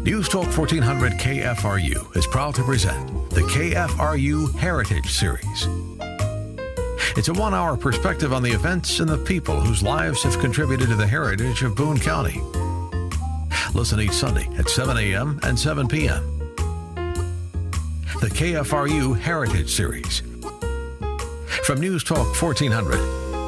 News Talk 1400 KFRU is proud to present the KFRU Heritage Series. It's a 1-hour perspective on the events and the people whose lives have contributed to the heritage of Boone County. Listen each Sunday at 7 a.m. and 7 p.m. The KFRU Heritage Series. From News Talk 1400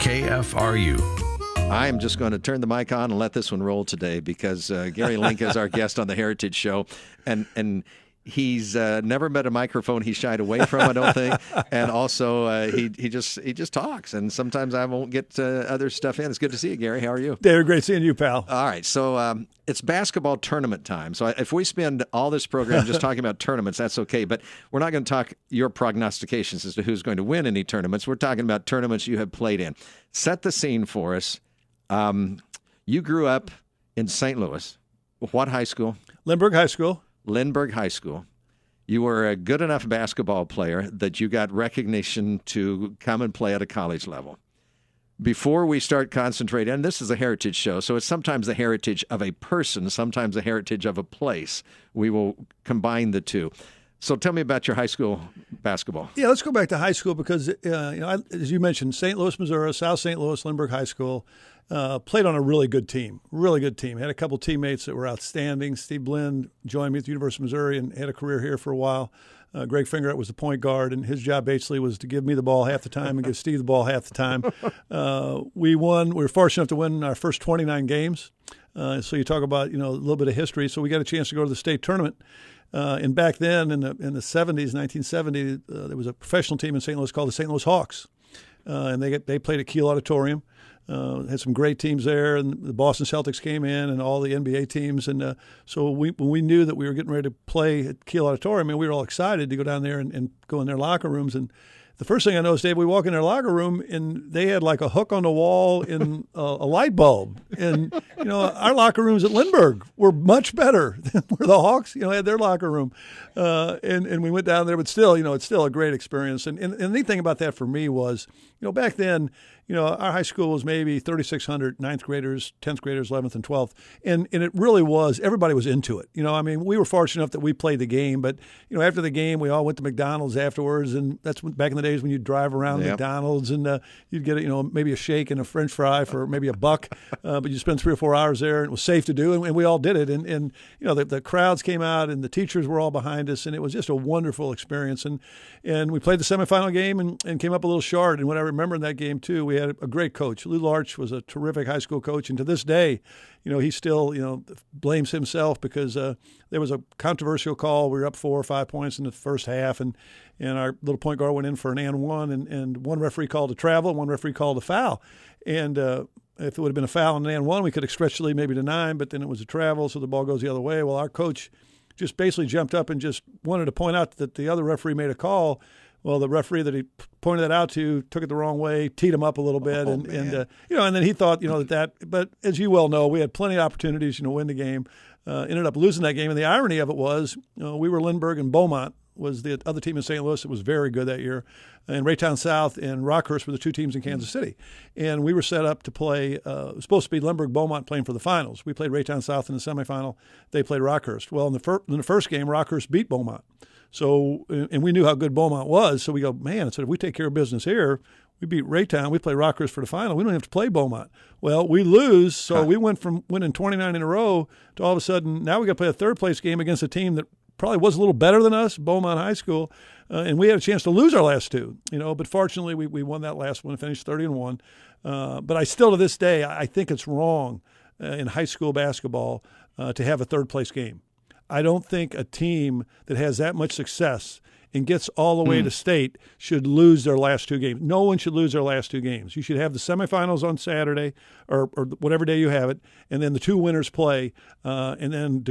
KFRU. I am just going to turn the mic on and let this one roll today because Gary Link is our guest on the Heritage Show, and he's never met a microphone he shied away from, I don't think, and also he just talks, and sometimes I won't get other stuff in. It's good to see you, Gary. How are you? David, great seeing you, pal. All right, so it's basketball tournament time. So if we spend all this program just talking about tournaments, that's okay, but we're not going to talk your prognostications as to who's going to win any tournaments. We're talking about tournaments you have played in. Set the scene for us. You grew up in St. Louis. What high school? Lindbergh High School. Lindbergh High School. You were a good enough basketball player that you got recognition to come and play at a college level. Before we start concentrating, and this is a heritage show, so it's sometimes the heritage of a person, sometimes the heritage of a place. We will combine the two. So tell me about your high school basketball. Yeah, let's go back to high school because, as you mentioned, St. Louis, Missouri, South St. Louis, Lindbergh High School, played on a really good team. Had a couple teammates that were outstanding. Steve Blinn joined me at the University of Missouri and had a career here for a while. Greg Fingerett was the point guard, and his job basically was to give me the ball half the time and give Steve the ball half the time. We won. We were fortunate enough to win our first 29 games. So you talk about a little bit of history. So we got a chance to go to the state tournament. And back then, in the 70s, 1970, there was a professional team in St. Louis called the St. Louis Hawks, and they played at Kiel Auditorium. Had some great teams there, and the Boston Celtics came in, and all the NBA teams. And so when we knew that we were getting ready to play at Kiel Auditorium, we were all excited to go down there and go in their locker rooms. And the first thing I noticed, Dave, we walk in their locker room, and they had like a hook on the wall and a light bulb. And, our locker rooms at Lindbergh were much better than where the Hawks, had their locker room. And we went down there, but still, it's still a great experience. And the neat thing about that for me was, back then, our high school was maybe 3,600 ninth graders, 10th graders, 11th and 12th. And it really was, everybody was into it. We were fortunate enough that we played the game, but, after the game, we all went to McDonald's afterwards. And that's back in the days when you'd drive around McDonald's and you'd get, maybe a shake and a French fry for maybe $1. But you spend 3 or 4 hours there, and it was safe to do. And we all did it. And the crowds came out and the teachers were all behind us. And it was just a wonderful experience. And we played the semifinal game and came up a little short. And what I remember in that game, too, we had a great coach. Lou Larch was a terrific high school coach, and to this day, he still, blames himself because there was a controversial call. We were up 4 or 5 points in the first half, and our little point guard went in for an and one, and one referee called a travel, and one referee called a foul. And if it would have been a foul and an and one, we could have stretched the lead maybe to 9, but then it was a travel, so the ball goes the other way. Well, our coach just basically jumped up and just wanted to point out that the other referee made a call. Well, the referee that he pointed that out to took it the wrong way, teed him up a little bit, and then he thought, that. But as you well know, we had plenty of opportunities, to win the game. Ended up losing that game, and the irony of it was, we were Lindbergh and Beaumont was the other team in St. Louis that was very good that year, and Raytown South and Rockhurst were the 2 teams in Kansas City, and we were set up to play. It was supposed to be Lindbergh Beaumont playing for the finals. We played Raytown South in the semifinal. They played Rockhurst. Well, in the first game, Rockhurst beat Beaumont. So, and we knew how good Beaumont was, so we go, man, so if we take care of business here, we beat Raytown, we play Rockhurst for the final, we don't have to play Beaumont. Well, we lose, so we went from winning 29 in a row to all of a sudden, now we got to play a third-place game against a team that probably was a little better than us, Beaumont High School, and we had a chance to lose our last 2, but fortunately we won that last one, finished 30-1. But I still, to this day, I think it's wrong in high school basketball to have a third-place game. I don't think a team that has that much success and gets all the way to state should lose their last 2 games. No one should lose their last 2 games. You should have the semifinals on Saturday or whatever day you have it, and then the 2 winners play, and then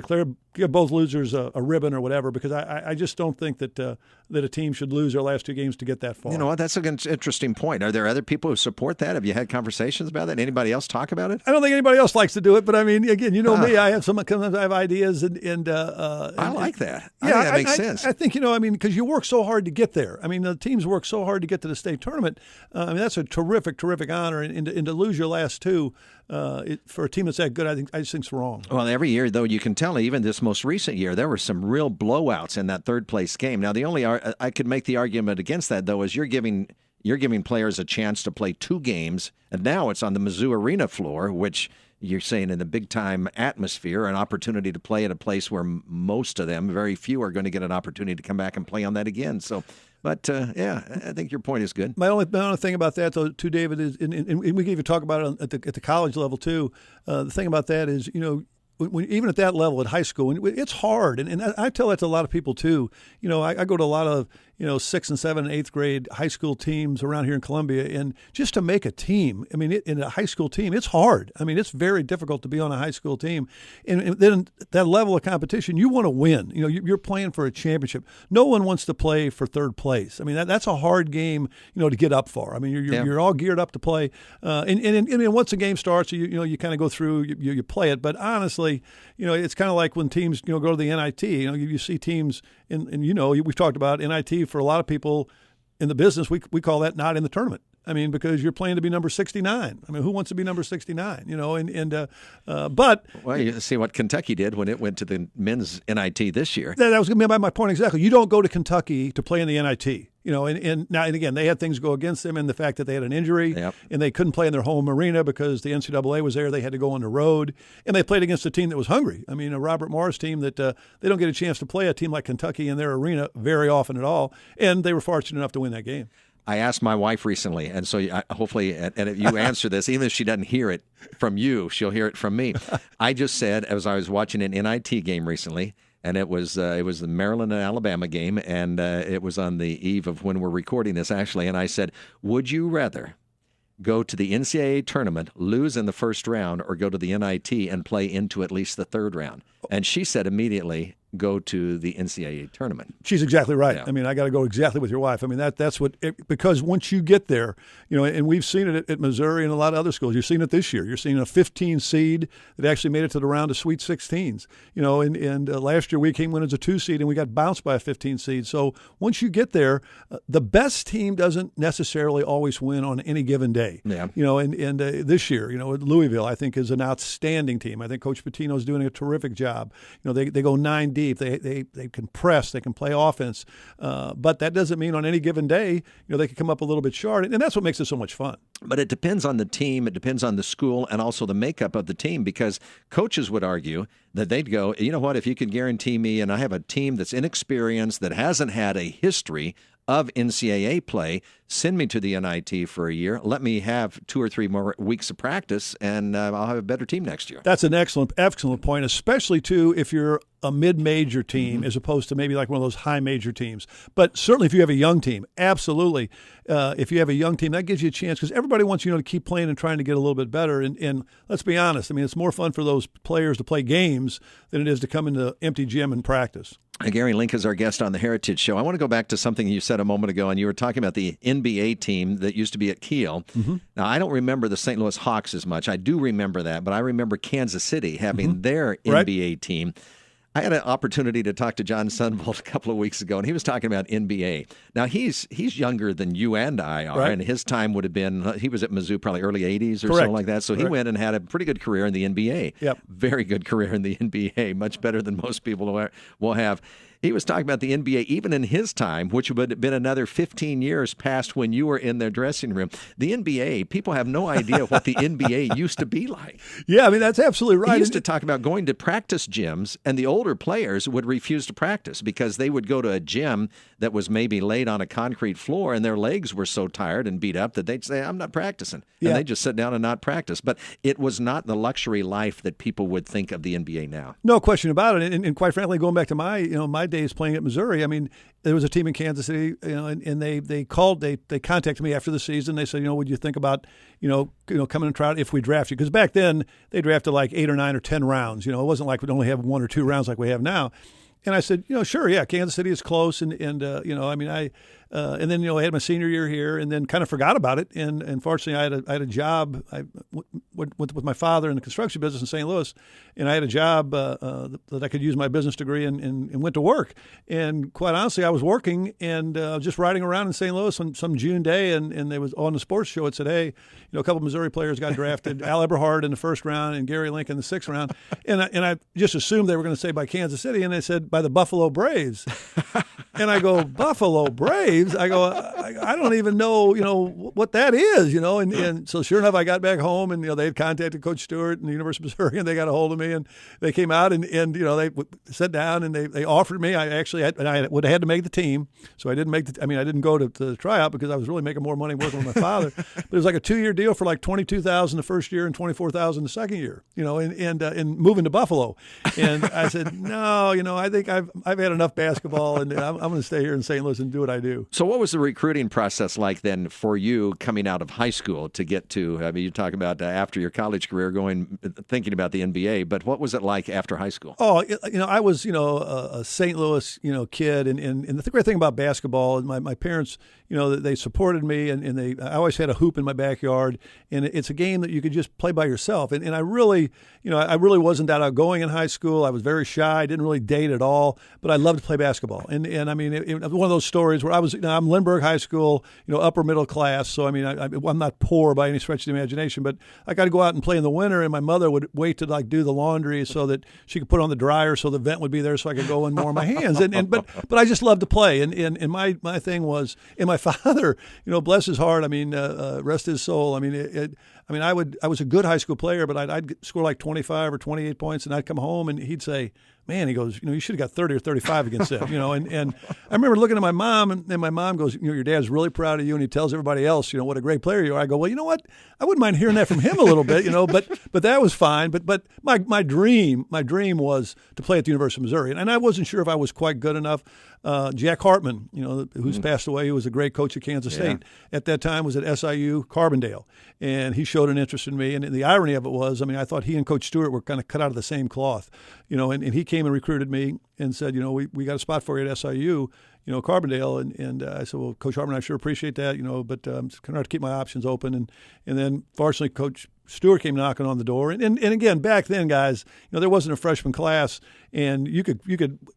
give both losers a ribbon or whatever, because I just don't think that a team should lose their last 2 games to get that far. You know what? That's an interesting point. Are there other people who support that? Have you had conversations about that? Anybody else talk about it? I don't think anybody else likes to do it, but I mean, again, me. Sometimes I have ideas, and I like that. I think that makes sense. I think, because you work so hard to get there. I mean, the teams work so hard to get to the state tournament. I mean, that's a terrific honor, and to lose your last two for a team that's that good, I just think it's wrong. Well, every year, though, you can tell, even this most recent year, there were some real blowouts in that third-place game. Now, the only I could make the argument against that, though, is you're giving players a chance to play 2 games, and now it's on the Mizzou Arena floor, which you're saying in the big-time atmosphere, an opportunity to play at a place where most of them, very few, are going to get an opportunity to come back and play on that again. So, but, yeah, I think your point is good. My only thing about that, though, too, David, is, and we can even talk about it at the college level, too. The thing about that is, even at that level, at high school, it's hard. And I tell that to a lot of people, too. I go to a lot of, 6th and 7th and 8th grade high school teams around here in Columbia. And just to make a team, I mean, in a high school team, it's hard. I mean, it's very difficult to be on a high school team. And then that level of competition, you want to win. You're playing for a championship. No one wants to play for third place. I mean, that's a hard game, to get up for. I mean, you're all geared up to play. And once the game starts, you kind of go through, you play it. But honestly, it's kind of like when teams, go to the NIT. You see teams, and we've talked about NIT for a lot of people in the business. We call that not in the tournament. I mean, because you're playing to be number 69. I mean, who wants to be number 69? But well, you see what Kentucky did when it went to the men's NIT this year. That was going to be my point exactly. You don't go to Kentucky to play in the NIT. And again, they had things go against them in the fact that they had an injury, yep, and they couldn't play in their home arena because the NCAA was there. They had to go on the road, and they played against a team that was hungry. I mean, a Robert Morris team that they don't get a chance to play a team like Kentucky in their arena very often at all, and they were fortunate enough to win that game. I asked my wife recently, and so hopefully, and if you answer this, even if she doesn't hear it from you, she'll hear it from me. I just said, as I was watching an NIT game recently, and it was the Maryland and Alabama game, and it was on the eve of when we're recording this, actually, and I said, would you rather go to the NCAA tournament, lose in the first round, or go to the NIT and play into at least the third round? And she said immediately, go to the NCAA tournament. She's exactly right. Yeah. I mean, I got to go exactly with your wife. I mean, that's what because once you get there, and we've seen it at Missouri and a lot of other schools. You've seen it this year. You're seeing a 15 seed that actually made it to the round of Sweet 16s. And last year we came in as a 2 seed and we got bounced by a 15 seed. So once you get there, the best team doesn't necessarily always win on any given day. Yeah. And this year, Louisville, I think, is an outstanding team. I think Coach Pitino's doing a terrific job. They go 9 deep. They can press. They can play offense. But that doesn't mean on any given day, they can come up a little bit short. And that's what makes it so much fun. But it depends on the team. It depends on the school and also the makeup of the team, because coaches would argue that they'd go, you know what, if you could guarantee me, and I have a team that's inexperienced, that hasn't had a history of NCAA play, send me to the NIT for a year. Let me have 2 or 3 more weeks of practice, and I'll have a better team next year. That's an excellent point, especially, too, if you're a mid-major team as opposed to maybe like one of those high-major teams. But certainly if you have a young team, absolutely. If you have a young team, that gives you a chance because everybody wants to keep playing and trying to get a little bit better. And let's be honest, I mean, it's more fun for those players to play games than it is to come into empty gym and practice. Gary Link is our guest on the Heritage Show. I want to go back to something you said a moment ago, and you were talking about the NBA team that used to be at Kiel. Mm-hmm. Now, I don't remember the St. Louis Hawks as much. I do remember that, but I remember Kansas City having their NBA team. I had an opportunity to talk to John Sunvold a couple of weeks ago, and he was talking about NBA. Now, he's younger than you and I are, and his time would have been, he was at Mizzou probably early 80s or something like that, so he went and had a pretty good career in the NBA. Yep. Very good career in the NBA, much better than most people will have. He was talking about the NBA, even in his time, which would have been another 15 years past when you were in their dressing room. The NBA, people have no idea what the NBA used to be like. Yeah, I mean, that's absolutely right. He used to talk about going to practice gyms, and the older players would refuse to practice because they would go to a gym that was maybe laid on a concrete floor, and their legs were so tired and beat up that they'd say, I'm not practicing. And they'd just sit down and not practice. But it was not the luxury life that people would think of the NBA now. No question about it. And quite frankly, going back to my days playing at Missouri, I mean, there was a team in Kansas City, and they contacted me after the season. They said, would you think about, coming and try out if we draft you? Because back then they drafted like 8 or 9 or 10 rounds. It wasn't like we'd only have 1 or 2 rounds like we have now. And I said, sure, yeah, Kansas City is close, and I mean, And then, I had my senior year here and then kind of forgot about it. And fortunately, I had a job. I went with my father in the construction business in St. Louis, and I had a job that I could use my business degree and went to work. And quite honestly, I was working and just riding around in St. Louis on some June day, and they was on the sports show. It said, hey, a couple of Missouri players got drafted, Al Eberhard in the first round and Gary Lincoln in the sixth round. And I just assumed they were going to say by Kansas City, and they said by the Buffalo Braves. And I go, Buffalo Braves? I go, I don't even know, what that is, And so sure enough, I got back home, and, they had contacted Coach Stewart in the University of Missouri, and they got a hold of me, and they came out, and they sat down, and they offered me. I would have had to make the team, so I didn't I didn't go to the tryout because I was really making more money working with my father. But it was like a 2-year deal for like $22,000 the first year and $24,000 the second year, and moving to Buffalo. And I said, no, I think I've had enough basketball, and I'm going to stay here in St. Louis and do what I do. So what was the recruiting process like then for you coming out of high school to get to, you talk about after your college career thinking about the NBA, but what was it like after high school? Oh, I was, a St. Louis, kid. And the great thing about basketball, my parents, they supported me, and I always had a hoop in my backyard. And it's a game that you could just play by yourself. And I really, I really wasn't that outgoing in high school. I was very shy. I didn't really date at all, but I loved to play basketball. And it was one of those stories where I'm Lindbergh High School, upper middle class. So, I'm not poor by any stretch of the imagination, but I got to go out and play in the winter, and my mother would wait to do the laundry so that she could put on the dryer so the vent would be there so I could go in more of my hands. But I just loved to play. And my thing was, and my father, bless his heart, rest his soul. I was a good high school player, but I'd score like 25 or 28 points, and I'd come home and he'd say, man, he goes, you should have got 30 or 35 against them, and I remember looking at my mom, and my mom goes, your dad's really proud of you, and he tells everybody else, what a great player you are. I go, well, you know what? I wouldn't mind hearing that from him a little bit, but that was fine. But my dream was to play at the University of Missouri, and I wasn't sure if I was quite good enough. Jack Hartman, who's passed away, who was a great coach at Kansas State at that time, was at SIU Carbondale, and he showed an interest in me. And the irony of it was, I thought he and Coach Stewart were kind of cut out of the same cloth, and he came and recruited me and said, we got a spot for you at SIU, Carbondale. And I said, well, Coach Hartman, I sure appreciate that, but I'm just going to keep my options open. And then fortunately, Coach Stewart came knocking on the door. And again, back then, guys, there wasn't a freshman class, and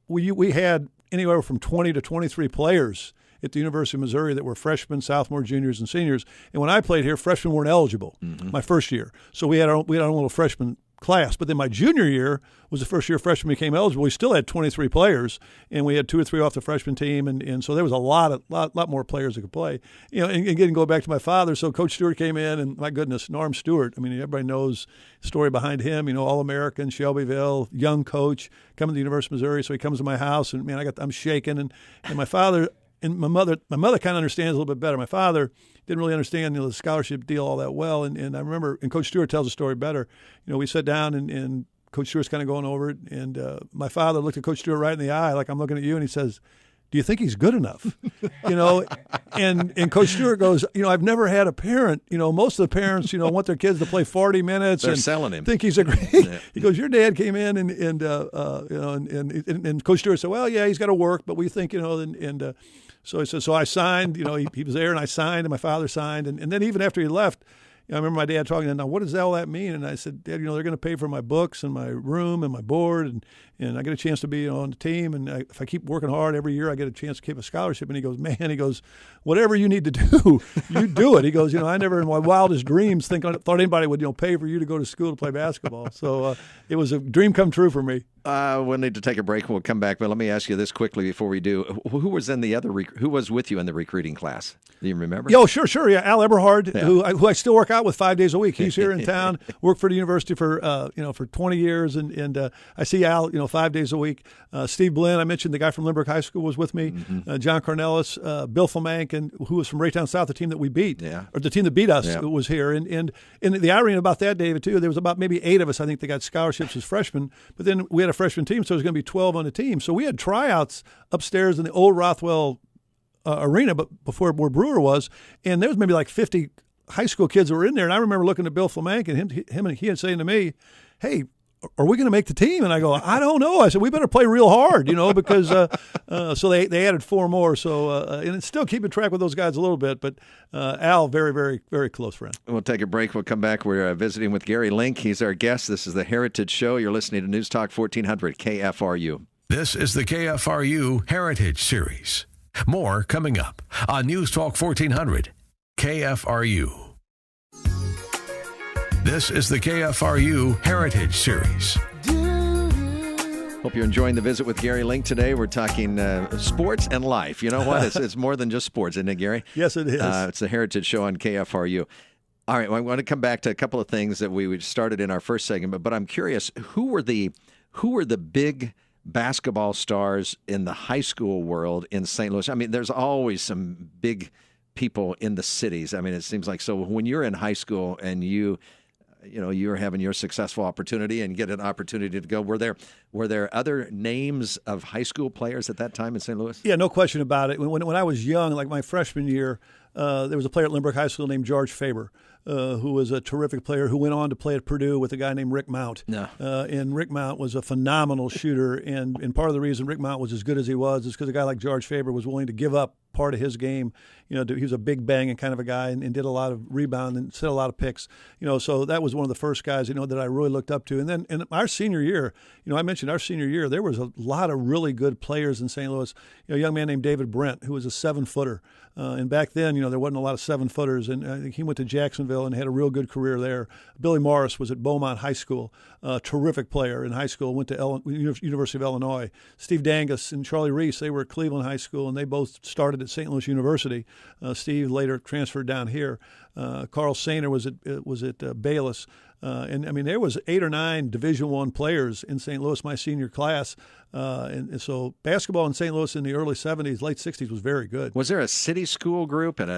we had anywhere from 20 to 23 players at the University of Missouri that were freshmen, sophomores, juniors, and seniors. And when I played here, freshmen weren't eligible my first year. So we had our own little freshman class. But then my junior year was the first year freshmen became eligible. We still had 23 players, and we had 2 or 3 off the freshman team, and so there was a lot more players that could play. And again, go back to my father. So Coach Stewart came in, and my goodness, Norm Stewart. Everybody knows the story behind him. All-American, Shelbyville, young coach, coming to the University of Missouri. So he comes to my house, and man, I'm shaking, and my father. And my mother kind of understands a little bit better. My father didn't really understand the scholarship deal all that well. And I remember, and Coach Stewart tells the story better, we sat down and Coach Stewart's kind of going over it. And my father looked at Coach Stewart right in the eye, like I'm looking at you, and he says, do you think he's good enough? And Coach Stewart goes, I've never had a parent, most of the parents, want their kids to play 40 minutes. They're and selling him. Think he's a great, he goes, your dad came in and Coach Stewart said, well, yeah, he's got to work, but we think, so he said, so I signed, he was there and I signed and my father signed. And then even after he left, I remember my dad talking to him, now what does all that mean? And I said, Dad, they're going to pay for my books and my room and my board, and I get a chance to be on the team. And if I keep working hard every year, I get a chance to keep a scholarship. And he goes, whatever you need to do, you do it. He goes, I never in my wildest dreams thought anybody would, pay for you to go to school to play basketball. So it was a dream come true for me. We'll need to take a break. We'll come back, but let me ask you this quickly before we do. Who was in the other? Who was with you in the recruiting class? Do you remember? Yo, sure. Yeah, Al Eberhard, who I still work out with 5 days a week. He's here in town. Worked for the university for 20 years, and I see Al 5 days a week. Steve Blinn, I mentioned the guy from Lindbergh High School was with me. John Cornelis, Bill Fulmank, and who was from Raytown South, the team that we beat, or the team that beat us was here. And the irony about that, David, too, there was about maybe 8 of us, I think, that got scholarships as freshmen. But then we had a freshman team, so it was going to be 12 on the team. So we had tryouts upstairs in the old Rothwell arena, but before where Brewer was, and there was maybe like 50 high school kids that were in there. And I remember looking at Bill Fulmank and he had saying to me, "Hey, are we going to make the team? And I go, I don't know. I said, we better play real hard, because so they added 4 more. So and it's still keeping track with those guys a little bit. But Al, very, very, very close friend. We'll take a break. We'll come back. We're visiting with Gary Link. He's our guest. This is the Heritage Show. You're listening to News Talk 1400 KFRU. This is the KFRU Heritage Series. More coming up on News Talk 1400 KFRU. This is the KFRU Heritage Series. Hope you're enjoying the visit with Gary Link today. We're talking sports and life. You know what? It's more than just sports, isn't it, Gary? Yes, it is. It's the Heritage Show on KFRU. All right, well, I want to come back to a couple of things that we started in our first segment, but I'm curious, who were the big basketball stars in the high school world in St. Louis? I mean, there's always some big people in the cities. I mean, it seems like so when you're in high school and you're having your successful opportunity and get an opportunity to go. Were there other names of high school players at that time in St. Louis? Yeah, no question about it. When I was young, like my freshman year, there was a player at Lindbergh High School named George Faber, who was a terrific player who went on to play at Purdue with a guy named Rick Mount. No. And Rick Mount was a phenomenal shooter. And part of the reason Rick Mount was as good as he was is because a guy like George Faber was willing to give up part of his game. He was a big banging kind of a guy and did a lot of rebound and set a lot of picks. So that was one of the first guys, that I really looked up to. And then in our senior year, I mentioned our senior year, there was a lot of really good players in St. Louis. A young man named David Brent, who was a 7-footer. And back then, there wasn't a lot of 7-footers. And I think he went to Jacksonville and had a real good career there. Billy Morris was at Beaumont High School, terrific player in high school, went to University of Illinois. Steve Dangus and Charlie Reese, they were at Cleveland High School, and they both started at St. Louis University. Steve later transferred down here. Carl Sainer was at Bayless. And I mean, there was 8 or 9 Division I players in St. Louis, my senior class. And so basketball in St. Louis in the early 70s, late 60s was very good. Was there a city school group and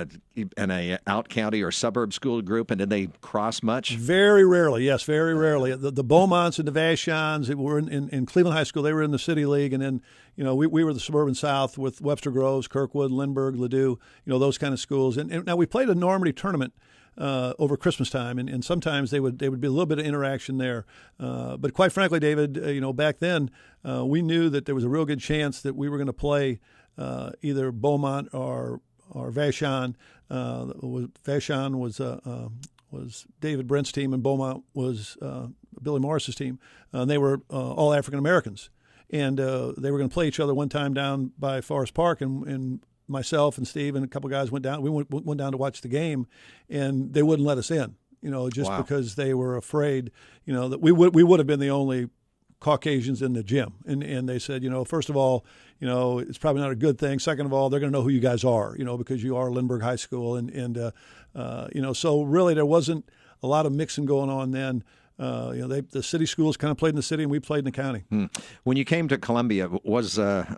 a out county or suburb school group, and did they cross much? Very rarely, yes, very rarely. The Beaumonts and the Vashons were in Cleveland High School. They were in the City League, and then we were the suburban South with Webster Groves, Kirkwood, Lindbergh, Ladue, those kind of schools. And now we played a Normandy tournament over Christmas time, and sometimes they would be a little bit of interaction there. But quite frankly, David, back then we knew that there was a real good chance that we were going to play either Beaumont or Vashon. Vashon was David Brent's team, and Beaumont was Billy Morris's team. They were all African Americans, and they were going to play each other one time down by Forest Park, and myself and Steve and a couple guys went down. We went down to watch the game, and they wouldn't let us in. Just Wow. because they were afraid, that we would have been the only Caucasians in the gym. And they said, first of all, it's probably not a good thing. Second of all, they're going to know who you guys are, because you are Lindbergh High School, and so really there wasn't a lot of mixing going on then. The city schools kind of played in the city, and we played in the county. When you came to Columbia, was and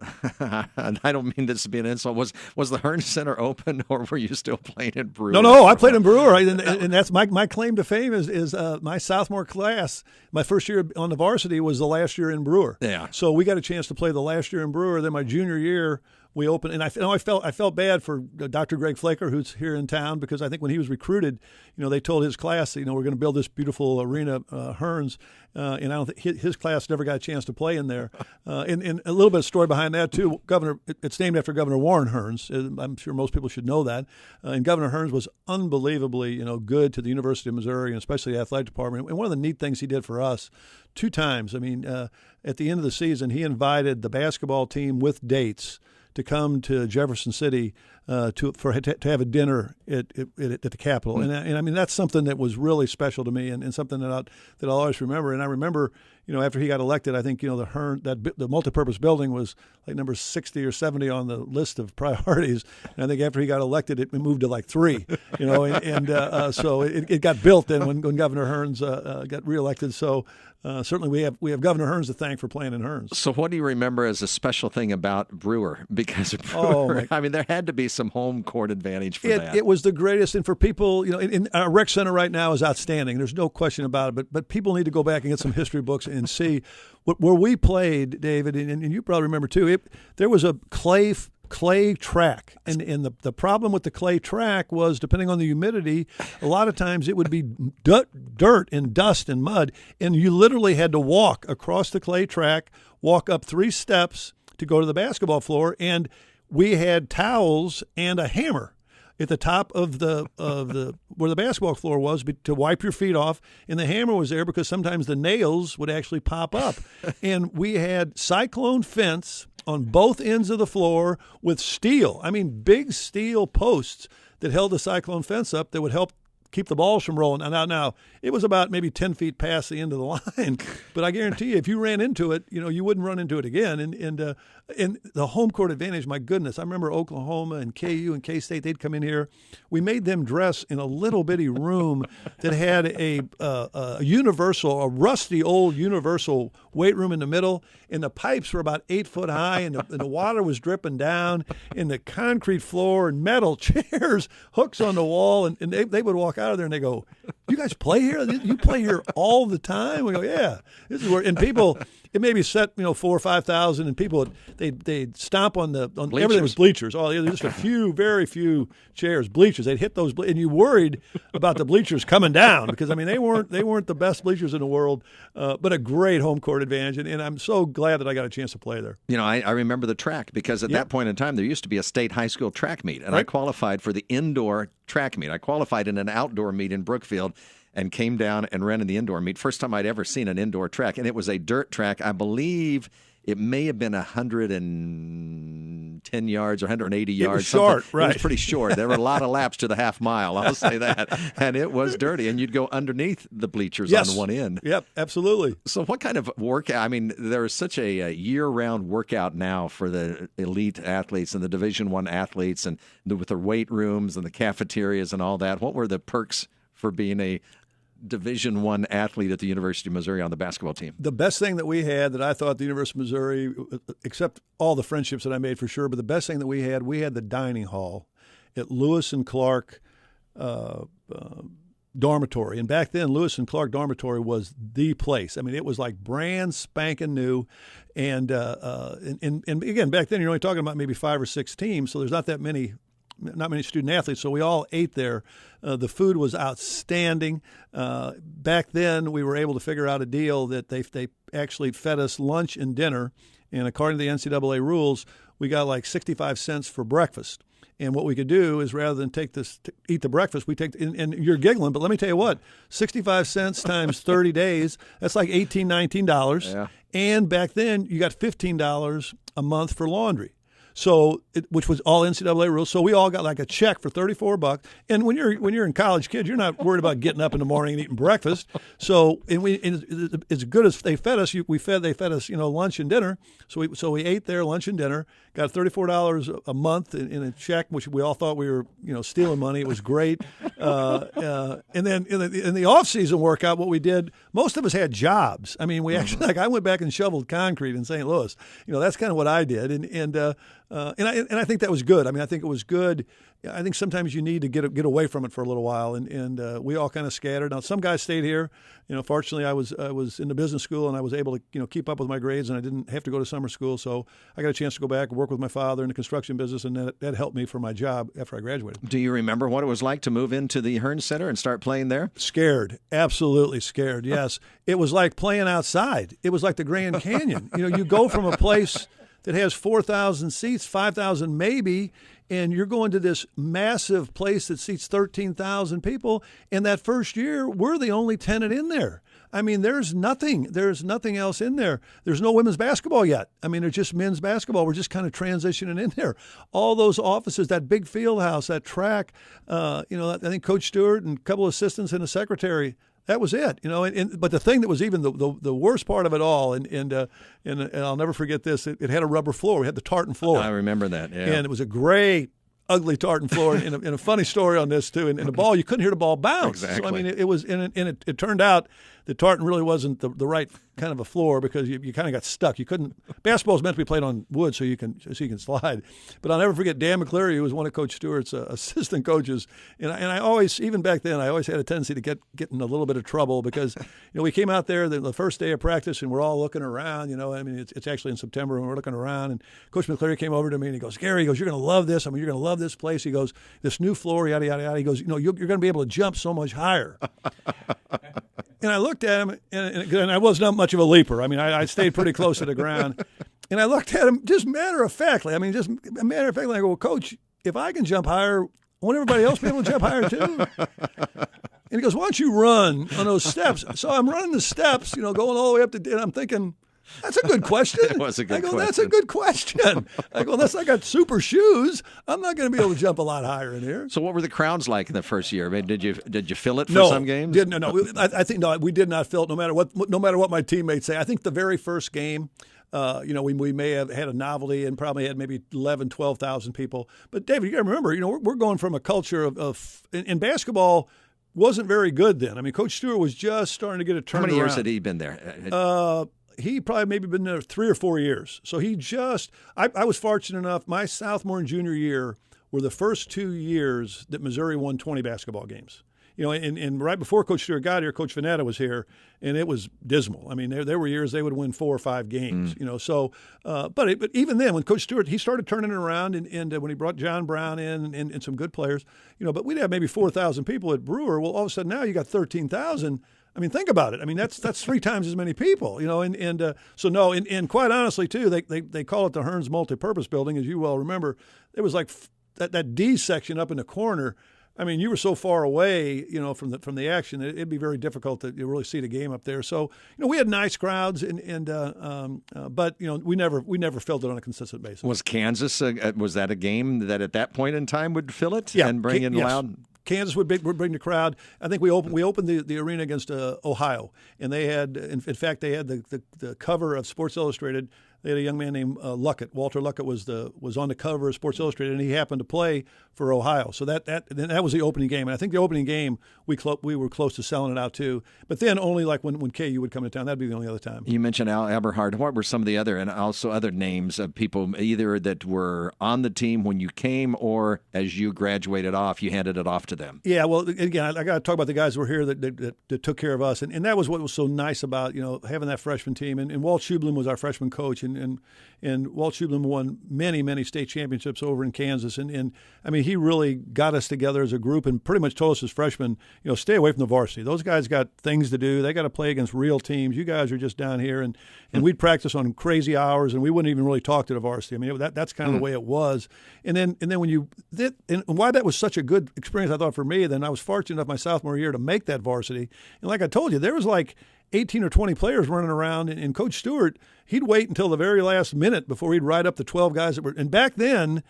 I don't mean this to be an insult, was the Hearns Center open, or were you still playing in Brewer? No, I played in Brewer, and that's my claim to fame is my sophomore class. My first year on the varsity was the last year in Brewer. Yeah. So we got a chance to play the last year in Brewer. Then my junior year, we opened, and I felt bad for Dr. Greg Flaker, who's here in town, because I think when he was recruited, they told his class, we're going to build this beautiful arena, Hearns, and I don't think his class never got a chance to play in there. And a little bit of story behind that too. It's named after Governor Warren Hearns. I'm sure most people should know that. And Governor Hearns was unbelievably, good to the University of Missouri, and especially the athletic department. And one of the neat things he did for us, 2 times. I mean, at the end of the season, he invited the basketball team with dates to come to Jefferson City to have a dinner at the Capitol, and I mean that's something that was really special to me, and something that I'll always remember. And I remember, after he got elected, I think the multipurpose building was like number 60 or 70 on the list of priorities, and I think after he got elected, it moved to like 3, so it got built then when Governor Hearns got reelected. So. Certainly, we have Governor Hearns to thank for playing in Hearns. So, what do you remember as a special thing about Brewer? Because Brewer, I mean, there had to be some home court advantage for that. It was the greatest, and for people, in our rec center right now is outstanding. There's no question about it. But people need to go back and get some history books and see where we played, David, and you probably remember too. There was a clay clay track. And the problem with the clay track was, depending on the humidity, a lot of times it would be dirt and dust and mud. And you literally had to walk across the clay track, walk up 3 steps to go to the basketball floor. And we had towels and a hammer at the top of the where the basketball floor was to wipe your feet off, and the hammer was there because sometimes the nails would actually pop up. And we had cyclone fence on both ends of the floor with steel. I mean, big steel posts that held the cyclone fence up that would help keep the balls from rolling. Now, it was about maybe 10 feet past the end of the line, but I guarantee you, if you ran into it, you wouldn't run into it again. And the home court advantage, my goodness, I remember Oklahoma and KU and K-State, they'd come in here. We made them dress in a little bitty room that had a rusty old universal weight room in the middle, and the pipes were about 8 foot high, and the water was dripping down, and the concrete floor and metal chairs, hooks on the wall, and they would walk out of there and they go, "You guys play here? You play here all the time?" We go, "Yeah, this is where." And people, it maybe set 4,000 or 5,000, and people they'd stomp on everything was bleachers. Oh, there's just very few chairs, bleachers. They'd hit those, and you worried about the bleachers coming down because they weren't the best bleachers in the world, but a great home court advantage, and I'm so glad that I got a chance to play there. I remember the track because at that point in time there used to be a state high school track meet, and right. I qualified for the indoor track meet. I qualified in an outdoor meet in Brookfield and came down and ran in the indoor meet. First time I'd ever seen an indoor track, and it was a dirt track. I believe it may have been 110 yards or 180 yards. It was short, right. It was pretty short. There were a lot of laps to the half mile, I'll say that. And it was dirty, and you'd go underneath the bleachers on one end. Yep, absolutely. So what kind of workout? There is such a year-round workout now for the elite athletes and the Division I athletes, and with the weight rooms and the cafeterias and all that. What were the perks for being a Division I athlete at the University of Missouri on the basketball team? The best thing that we had that I thought the University of Missouri, except all the friendships that I made for sure, but the best thing that we had the dining hall at Lewis and Clark dormitory. And back then, Lewis and Clark dormitory was the place. It was like brand spanking new. And again, back then, you're only talking about maybe 5 or 6 teams, so there's not many student athletes, so we all ate there. The food was outstanding. Back then, we were able to figure out a deal that they actually fed us lunch and dinner, and according to the NCAA rules, we got like 65 cents for breakfast. And what we could do is, rather than eat the breakfast, we take, and you're giggling, but let me tell you what, 65 cents times 30 days, that's like $18, $19. Yeah. And back then, you got $15 a month for laundry. So, which was all NCAA rules. So we all got like a check for $34. And when you're in college, kids, you're not worried about getting up in the morning and eating breakfast. So, and as good as they fed us, they fed us lunch and dinner. So we ate there lunch and dinner. Got $34 a month in a check, which we all thought we were stealing money. It was great. And then in the off season workout, what we did, most of us had jobs. We actually I went back and shoveled concrete in St. Louis. That's kind of what I did. And I think that was good. I think it was good. I think sometimes you need to get away from it for a little while, and we all kind of scattered. Now, some guys stayed here. Fortunately, I was in the business school, and I was able to keep up with my grades, and I didn't have to go to summer school. So I got a chance to go back and work with my father in the construction business, and that helped me for my job after I graduated. Do you remember what it was like to move into the Hearns Center and start playing there? Scared, absolutely scared. Yes, it was like playing outside. It was like the Grand Canyon. You go from a place that has 4,000 seats, 5,000 maybe, and you're going to this massive place that seats 13,000 people. And that first year, we're the only tenant in there. There's nothing else in there. There's no women's basketball yet. There's just men's basketball. We're just kind of transitioning in there. All those offices, that big field house, that track, I think Coach Stewart and a couple of assistants and a secretary, that was it, but the thing that was even the worst part of it all, and I'll never forget this. It had a rubber floor. We had the tartan floor. I remember that. Yeah. And it was a great, ugly tartan floor. and a funny story on this too. And the ball, you couldn't hear the ball bounce. Exactly. So it was, and it turned out the tartan really wasn't the right kind of a floor because you kind of got stuck. You couldn't. Basketball is meant to be played on wood so you can slide. But I'll never forget Dan McCleary, who was one of Coach Stewart's assistant coaches, and I always, even back then, I always had a tendency to get in a little bit of trouble because we came out there the first day of practice and we're all looking around. I mean it's actually in September and we're looking around, and Coach McCleary came over to me and he goes, Gary, you're going to love this. I mean, you're going to love this place. He goes, this new floor, yada yada yada. He goes, you're going to be able to jump so much higher. And I looked at him, and I was not much of a leaper. I mean, I stayed pretty close to the ground. And I looked at him just matter-of-factly. I mean, just matter-of-factly. I go, well, Coach, if I can jump higher, won't everybody else be able to jump higher too? And he goes, why don't you run on those steps? So I'm running the steps, going all the way up to, and I'm thinking, that's a good question. It was a good question. That's a good question. I go, unless I got super shoes, I'm not going to be able to jump a lot higher in here. So what were the crowds like in the first year? I mean, did you fill it for some games? No. I think we did not fill it. No matter what my teammates say. I think the very first game, we may have had a novelty and probably had maybe 11, 12,000 people. But David, you got to remember, we're going from a culture of in basketball. Wasn't very good then. I mean, Coach Stewart was just starting to get a turnaround. How many years had he been there? He probably maybe been there 3 or 4 years. So I was fortunate enough, my sophomore and junior year were the first 2 years that Missouri won 20 basketball games. And right before Coach Stewart got here, Coach Vanetta was here, and it was dismal. I mean, there were years they would win 4 or 5 games, but even then, when Coach Stewart, he started turning it around, and when he brought John Brown in and some good players, but we'd have maybe 4,000 people at Brewer. Well, all of a sudden now you got 13,000. I mean, think about it. I mean, that's 3 times as many people, and quite honestly, too, they call it the Hearns Multipurpose Building, as you well remember. It was like that D section up in the corner. I mean, you were so far away, from the action, it'd be very difficult to really see the game up there. So, we had nice crowds, but we never filled it on a consistent basis. Was Kansas was that a game that at that point in time would fill it and bring in loud? Kansas would bring the crowd. I think we opened the arena against Ohio, and they had, in fact, they had the cover of Sports Illustrated. They had a young man named Luckett. Walter Luckett was on the cover of Sports Illustrated, and he happened to play for Ohio. So that was the opening game, and I think the opening game we were close to selling it out too. But then only like when KU would come to town, that'd be the only other time. You mentioned Al Eberhard. What were some of the other names of people either that were on the team when you came or as you graduated off, you handed it off to them? Yeah, well, again, I got to talk about the guys who were here that took care of us, and that was what was so nice about having that freshman team. And Walt Schublin was our freshman coach, and Walt Schublin won many state championships over in Kansas, and I mean he really got us together as a group and pretty much told us as freshmen, stay away from the varsity. Those guys got things to do. They got to play against real teams. You guys are just down here, and we'd practice on crazy hours, and we wouldn't even really talk to the varsity. I mean that's kind of the way it was. And then and why that was such a good experience, I thought for me. Then I was fortunate enough my sophomore year to make that varsity, and like I told you, there was like 18 or 20 players running around, and Coach Stewart, he'd wait until the very last minute before he'd ride up the 12 guys that were. And back then,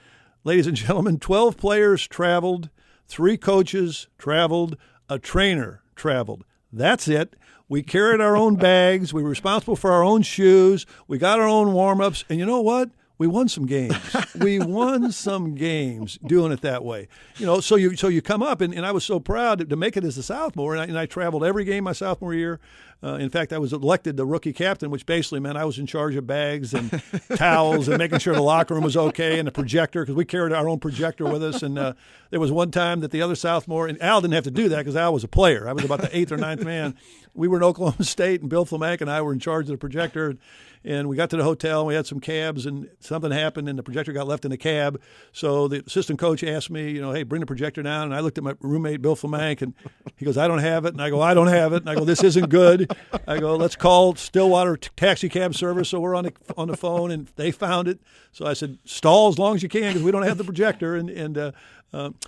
ladies and gentlemen, 12 players traveled, 3 coaches traveled, a trainer traveled. That's it. We carried our own bags. We were responsible for our own shoes. We got our own warm-ups. And you know what? We won some games. We won some games doing it that way. So you come up, and I was so proud to make it as a sophomore, and I traveled every game my sophomore year. In fact, I was elected the rookie captain, which basically meant I was in charge of bags and towels and making sure the locker room was okay, and the projector, because we carried our own projector with us. And there was one time that the other sophomore, and Al didn't have to do that because Al was a player. I was about the 8th or 9th man. We were in Oklahoma State, and Bill Flamank and I were in charge of the projector. And we got to the hotel, and we had some cabs, and something happened, and the projector got left in the cab. So the assistant coach asked me, hey, bring the projector down. And I looked at my roommate, Bill Flamank, and he goes, I don't have it. And I go, I don't have it. And I go, this isn't good. I go, let's call Stillwater taxi cab service. So we're on the phone, and they found it. So I said, stall as long as you can because we don't have the projector.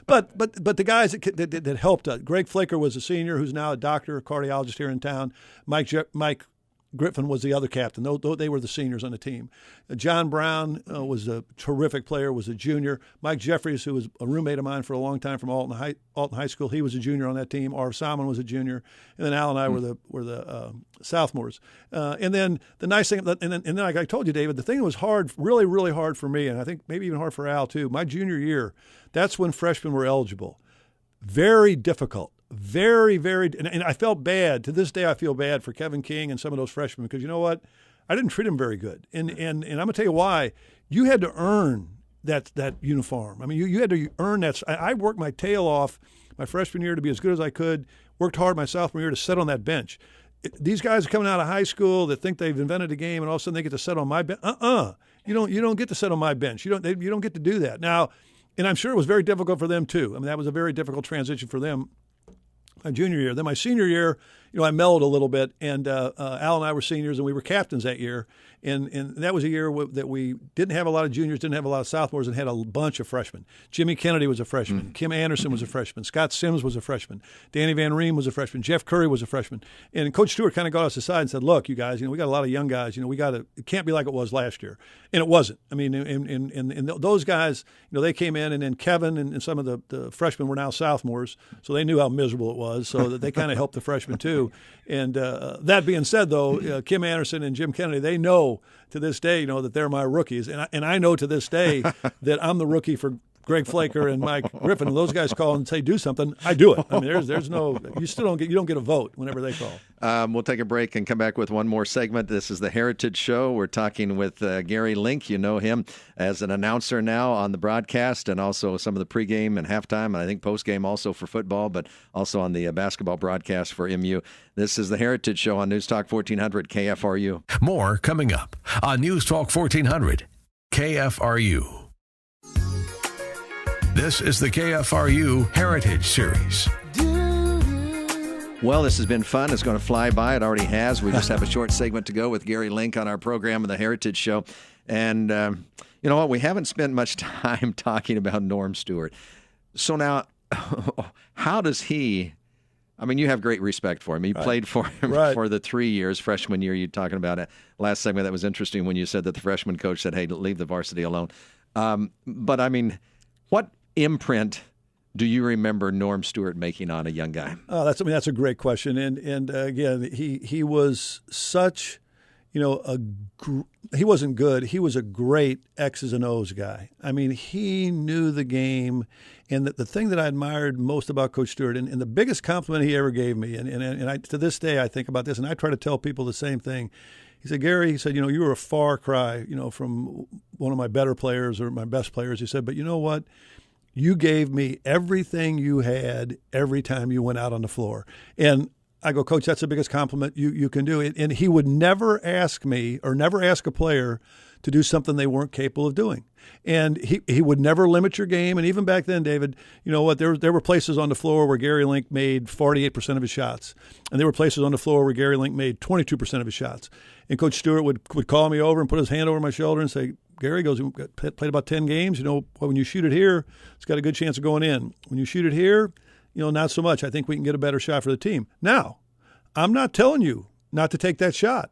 But the guys that helped, Greg Flaker was a senior who's now a doctor, a cardiologist here in town. Mike Griffin was the other captain. They were the seniors on the team. John Brown was a terrific player, was a junior. Mike Jeffries, who was a roommate of mine for a long time from Alton High School, he was a junior on that team. Arv Salmon was a junior, and then Al and I were the sophomores. And then the nice thing, and then like I told you, David, the thing that was hard, really, really hard for me, and I think maybe even hard for Al too. My junior year, that's when freshmen were eligible. Very difficult. very, very, and I felt bad. To this day, I feel bad for Kevin King and some of those freshmen because you know what? I didn't treat them very good. And I'm going to tell you why. You had to earn that uniform. I mean, you had to earn that. I worked my tail off my freshman year to be as good as I could, worked hard my sophomore year to sit on that bench. These guys are coming out of high school that think they've invented a game, and all of a sudden they get to sit on my bench. You don't get to sit on my bench. You don't get to do that. Now, and I'm sure it was very difficult for them too. I mean, that was a very difficult transition for them my junior year. Then my senior year, I mellowed a little bit, and Al and I were seniors, and we were captains that year. And that was a year that we didn't have a lot of juniors, didn't have a lot of sophomores, and had a bunch of freshmen. Jimmy Kennedy was a freshman. Kim Anderson was a freshman. Scott Sims was a freshman. Danny Van Reem was a freshman. Jeff Curry was a freshman. And Coach Stewart kind of got us aside and said, look, you guys, we got a lot of young guys. It can't be like it was last year. And it wasn't. I mean, and those guys, they came in, and then Kevin and some of the freshmen were now sophomores, so they knew how miserable it was, so that they kind of helped the freshmen too. And that being said, though, Kim Anderson and Jim Kennedy, they know to this day, that they're my rookies. And I know to this day that I'm the rookie for Greg Flaker and Mike Griffin. And those guys call and say, do something. I do it. I mean, there's no, you don't get a vote whenever they call. We'll take a break and come back with one more segment. This is the Heritage Show. We're talking with Gary Link. You know him as an announcer now on the broadcast and also some of the pregame and halftime, and I think postgame also for football, but also on the basketball broadcast for MU. This is the Heritage Show on News Talk 1400 KFRU. More coming up on News Talk 1400 KFRU. This is the KFRU Heritage Series. Well, this has been fun. It's going to fly by. It already has. We just have a short segment to go with Gary Link on our program of the Heritage Show. And you know what? We haven't spent much time talking about Norm Stewart. So now, how does he... I mean, you have great respect for him. You played for him for the 3 years. Freshman year, you're talking about it. Last segment, that was interesting when you said that the freshman coach said, hey, leave the varsity alone. But, I mean, what imprint do you remember Norm Stewart making on a young guy? Oh, that's a great question. And again, he was such, he wasn't good. He was a great X's and O's guy. I mean, he knew the game. And the thing that I admired most about Coach Stewart, and the biggest compliment he ever gave me, and I, to this day I think about this, and I try to tell people the same thing. He said, Gary, you were a far cry, from one of my better players or my best players. He said, but you know what? You gave me everything you had every time you went out on the floor. And I go, Coach, that's the biggest compliment you can do. And he would never ask me or never ask a player to do something they weren't capable of doing. And he would never limit your game. And even back then, David, you know what? There were places on the floor where Gary Link made 48% of his shots. And there were places on the floor where Gary Link made 22% of his shots. And Coach Stewart would call me over and put his hand over my shoulder and say, Gary goes, played about 10 games. When you shoot it here, it's got a good chance of going in. When you shoot it here, not so much. I think we can get a better shot for the team. Now, I'm not telling you not to take that shot,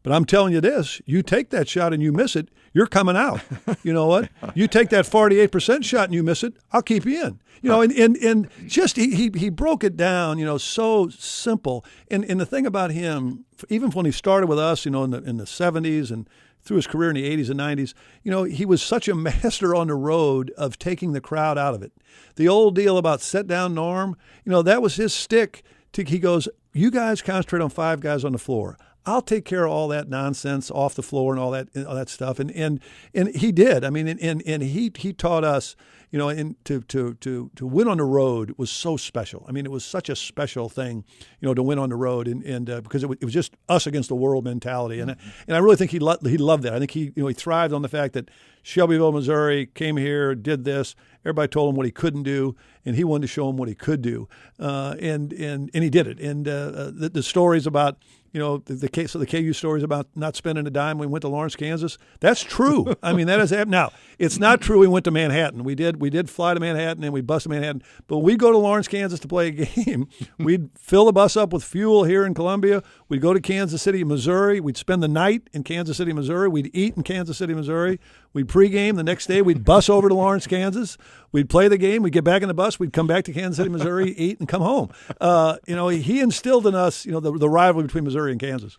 but I'm telling you this, you take that shot and you miss it, you're coming out. You know what? You take that 48% shot and you miss it, I'll keep you in. And just he broke it down, so simple. And the thing about him, even when he started with us, in the 70s and through his career in the 80s and 90s, he was such a master on the road of taking the crowd out of it. The old deal about set down Norm, that was his stick. He goes, you guys concentrate on 5 guys on the floor. I'll take care of all that nonsense off the floor and all that stuff. And he did. I mean, and he taught us, and to win on the road was so special. I mean, it was such a special thing, to win on the road, and because it was just us against the world mentality. And I really think he loved that. I think he thrived on the fact that Shelbyville, Missouri, came here, did this. Everybody told him what he couldn't do, and he wanted to show him what he could do, and he did it. And the stories about the KU stories about not spending a dime when we went to Lawrence, Kansas, that's true. I mean, that is now. It's not true. We went to Manhattan. We did fly to Manhattan and we busted Manhattan. But when we go to Lawrence, Kansas to play a game, we'd fill the bus up with fuel here in Columbia. We'd go to Kansas City, Missouri. We'd spend the night in Kansas City, Missouri. We'd eat in Kansas City, Missouri. We'd pregame. The next day, we'd bus over to Lawrence, Kansas. We'd play the game. We'd get back in the bus. We'd come back to Kansas City, Missouri, eat, and come home. He instilled in us, the rivalry between Missouri and Kansas.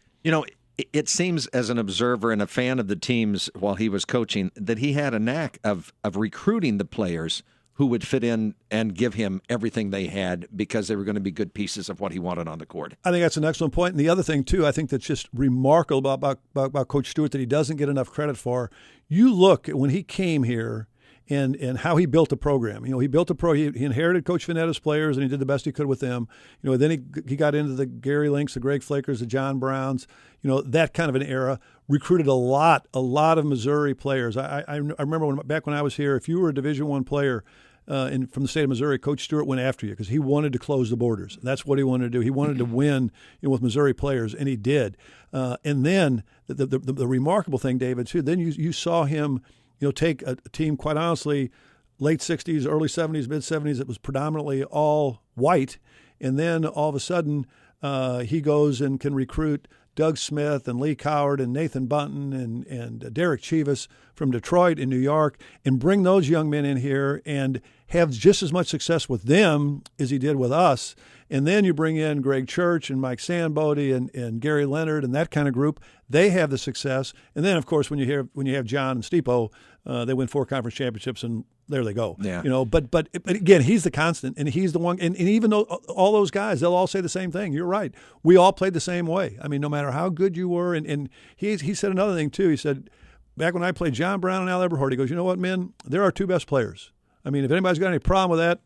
It seems as an observer and a fan of the teams while he was coaching that he had a knack of recruiting the players who would fit in and give him everything they had because they were going to be good pieces of what he wanted on the court. I think that's an excellent point. And the other thing, too, I think that's just remarkable about Coach Stewart that he doesn't get enough credit for. You look at when he came here and how he built the program. He built he inherited Coach Vanetta's players, and he did the best he could with them. Then he got into the Gary Links, the Greg Flakers, the John Browns, that kind of an era. Recruited a lot of Missouri players. I remember back when I was here, if you were a Division I player from the state of Missouri, Coach Stewart went after you because he wanted to close the borders. That's what he wanted to do. He wanted to win with Missouri players, and he did. And then the remarkable thing, David, too, then you saw him take a team, quite honestly, late 60s, early 70s, mid-70s, it was predominantly all white. And then all of a sudden he goes and can recruit Doug Smith and Lee Coward and Nathan Bunton and Derek Chivas from Detroit and New York and bring those young men in here and have just as much success with them as he did with us. And then you bring in Greg Church and Mike Sandbody and Gary Leonard and that kind of group. They have the success. And then, of course, when you have John and Stipo, they win 4 conference championships, and there they go. Yeah. But again, he's the constant, and he's the one. And even though all those guys, they'll all say the same thing. You're right. We all played the same way. I mean, no matter how good you were. And he said another thing, too. He said, back when I played John Brown and Al Eberhard, he goes, you know what, men? They're our 2 best players. I mean, if anybody's got any problem with that,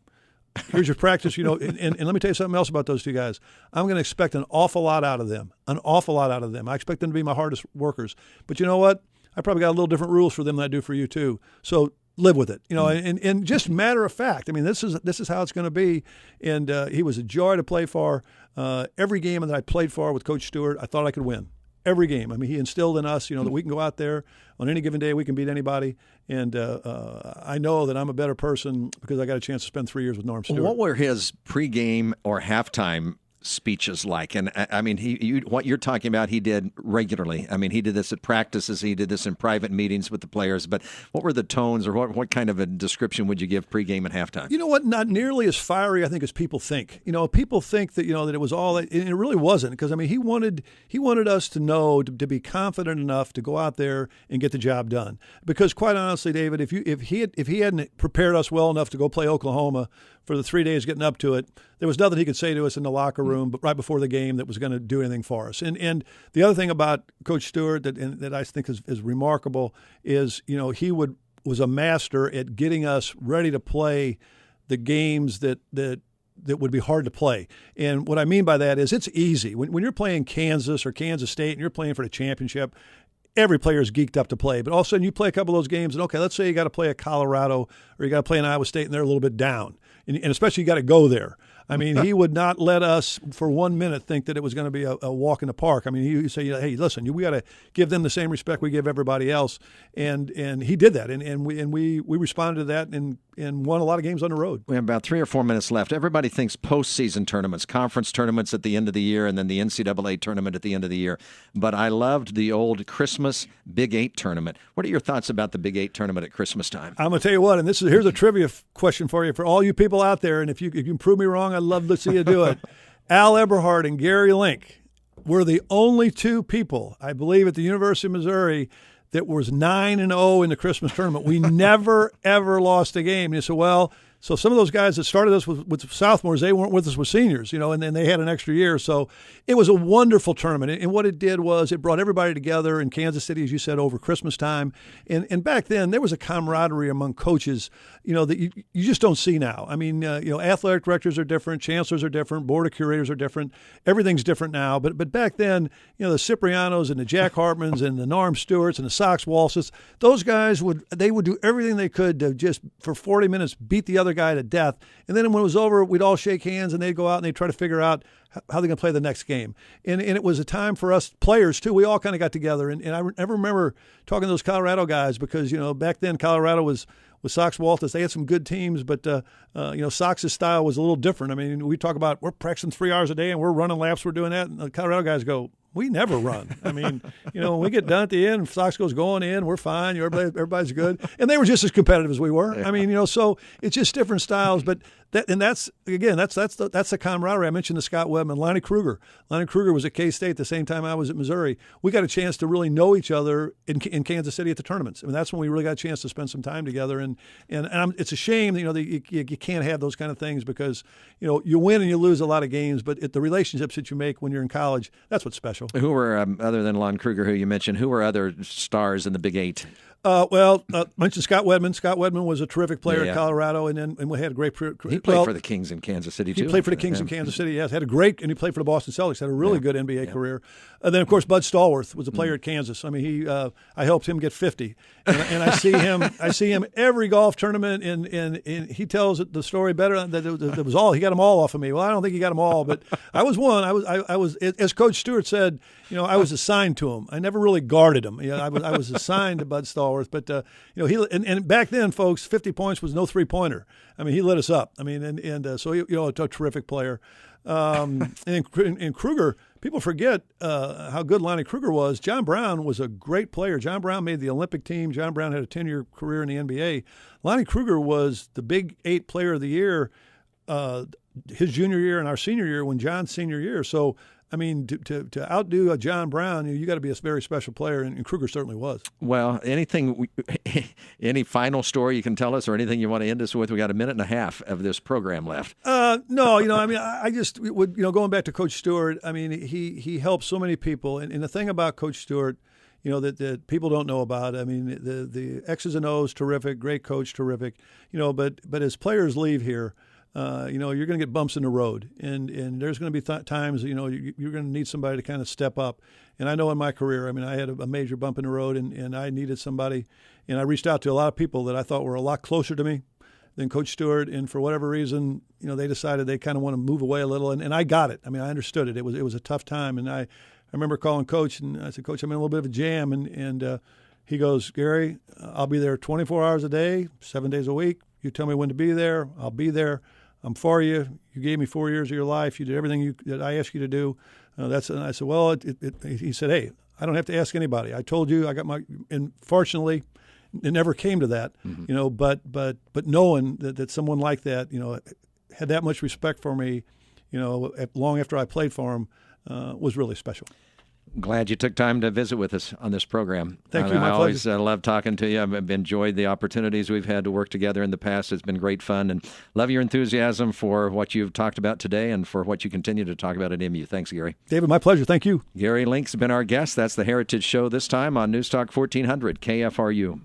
here's your practice, and let me tell you something else about those 2 guys. I'm going to expect an awful lot out of them, I expect them to be my hardest workers. But you know what? I probably got a little different rules for them than I do for you, too. So live with it, and just matter of fact. I mean, this is how it's going to be. And he was a joy to play for. Every game that I played for with Coach Stewart, I thought I could win. Every game. I mean, he instilled in us, that we can go out there on any given day, we can beat anybody. And I know that I'm a better person because I got a chance to spend 3 years with Norm Stewart. What were his pregame or halftime speeches like? And I mean, what you're talking about, he did regularly. I mean, he did this at practices, he did this in private meetings with the players. But what were the tones, or what kind of a description would you give pregame and halftime? You know what? Not nearly as fiery, I think, as people think. People think that that it was all, and it really wasn't. Because I mean, he wanted us to know, to be confident enough to go out there and get the job done. Because quite honestly, David, if he hadn't prepared us well enough to go play Oklahoma for the 3 days getting up to it, there was nothing he could say to us in the locker room, but right before the game, that was going to do anything for us. And the other thing about Coach Stewart that I think is remarkable is, he was a master at getting us ready to play the games that would be hard to play. And what I mean by that is it's easy. When you're playing Kansas or Kansas State and you're playing for the championship, every player is geeked up to play. But all of a sudden you play a couple of those games, and okay, let's say you got to play a Colorado or you got to play an Iowa State, and they're a little bit down. And especially you got to go there. I mean, he would not let us for 1 minute think that it was going to be a walk in the park. I mean, he would say, hey, listen, we got to give them the same respect we give everybody else. And he did that. And we responded to that and won a lot of games on the road. We have about 3 or 4 minutes left. Everybody thinks postseason tournaments, conference tournaments at the end of the year, and then the NCAA tournament at the end of the year. But I loved the old Christmas Big 8 tournament. What are your thoughts about the Big 8 tournament at Christmas time? I'm going to tell you what, and here's a trivia question for you, for all you people out there, and if you can prove me wrong, I'd love to see you do it. Al Eberhard and Gary Link were the only 2 people, I believe, at the University of Missouri that was 9-0 in the Christmas tournament. We never, ever lost a game. And you said, well, so some of those guys that started us with sophomores, they weren't with us with seniors, and then they had an extra year. So it was a wonderful tournament. And what it did was it brought everybody together in Kansas City, as you said, over Christmas time. And back then, there was a camaraderie among coaches, that you just don't see now. I mean, athletic directors are different, chancellors are different, board of curators are different. Everything's different now. But back then, the Ciprianos and the Jack Hartmans and the Norm Stewarts and the Sox Walsh's, those guys would do everything they could to just, for 40 minutes, beat the other guy to death. And then when it was over, we'd all shake hands and they'd go out and they'd try to figure out how they're going to play the next game. And it was a time for us players, too. We all kind of got together. And I remember talking to those Colorado guys because, back then Colorado was Sox Walters. They had some good teams, but, Sox's style was a little different. I mean, we talk about we're practicing 3 hours a day and we're running laps, we're doing that. And the Colorado guys go, we never run. I mean, when we get done at the end, Sox goes going in, we're fine. Everybody's good. And they were just as competitive as we were. I mean, so it's just different styles. But That's the camaraderie. I mentioned the Scott Webman, Lonnie Kruger. Lonnie Kruger was at K-State the same time I was at Missouri. We got a chance to really know each other in Kansas City at the tournaments. I mean, that's when we really got a chance to spend some time together. And it's a shame, that you can't have those kind of things because, you win and you lose a lot of games, but the relationships that you make when you're in college, that's what's special. Who were, other than Lon Kruger, who you mentioned, who were other stars in the Big Eight? Mentioned Scott Webman. Scott Webman was a terrific player at Colorado, and we had a great career. He played for the Kings in Kansas City, too. He played for the Kings in Kansas City, yes. And he played for the Boston Celtics, had a really good NBA career. And then, of course, Bud Stallworth was a player at Kansas. I mean, I helped him get 50. And I see him every golf tournament, and he tells the story better. That it was all, he got them all off of me. Well, I don't think he got them all, but I was one. I was, as Coach Stewart said, I was assigned to him. I never really guarded him. I was assigned to Bud Stallworth, but he and back then, folks, 50 points was no 3-pointer. I mean, he lit us up. I mean, so a terrific player. And Kruger, people forget how good Lonnie Kruger was. John Brown was a great player. John Brown made the Olympic team. John Brown had a 10-year career in the NBA. Lonnie Kruger was the Big 8 Player of the Year his junior year and our senior year when John's senior year. So, I mean, to outdo a John Brown, you got to be a very special player, and Kruger certainly was. Well, any final story you can tell us, or anything you want to end us with? We got a minute and a half of this program left. No, I mean, I just would, going back to Coach Stewart. I mean, he helped so many people, and the thing about Coach Stewart, that people don't know about. I mean, the X's and O's, terrific, great coach, terrific. But as players leave here. You're going to get bumps in the road, and there's going to be times, you're going to need somebody to kind of step up. And I know in my career, I mean, I had a major bump in the road, and I needed somebody, and I reached out to a lot of people that I thought were a lot closer to me than Coach Stewart, and for whatever reason, they decided they kind of want to move away a little, and I got it. I mean, I understood it. It was a tough time, and I remember calling Coach, and I said, Coach, I'm in a little bit of a jam, and he goes, Gary, I'll be there 24 hours a day, 7 days a week. You tell me when to be there, I'll be there. I'm for you. You gave me 4 years of your life. You did everything that I asked you to do. And I said, well, he said, hey, I don't have to ask anybody. I told you, I got and fortunately, it never came to that, but knowing that someone like that, had that much respect for me, long after I played for him, was really special. Glad you took time to visit with us on this program. Thank you. I always love talking to you. I've enjoyed the opportunities we've had to work together in the past. It's been great fun, and love your enthusiasm for what you've talked about today and for what you continue to talk about at MU. Thanks, Gary. David, my pleasure. Thank you. Gary Link's been our guest. That's the Heritage Show this time on News Talk 1400 KFRU.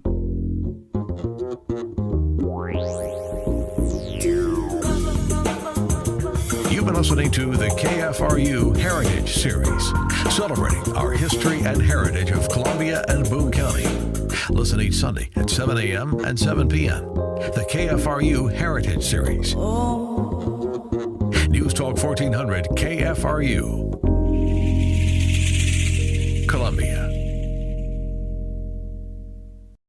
You've been listening to the KFRU Heritage Series, celebrating our history and heritage of Columbia and Boone County. Listen each Sunday at 7 a.m. and 7 p.m. The KFRU Heritage Series. News Talk 1400 KFRU. Columbia.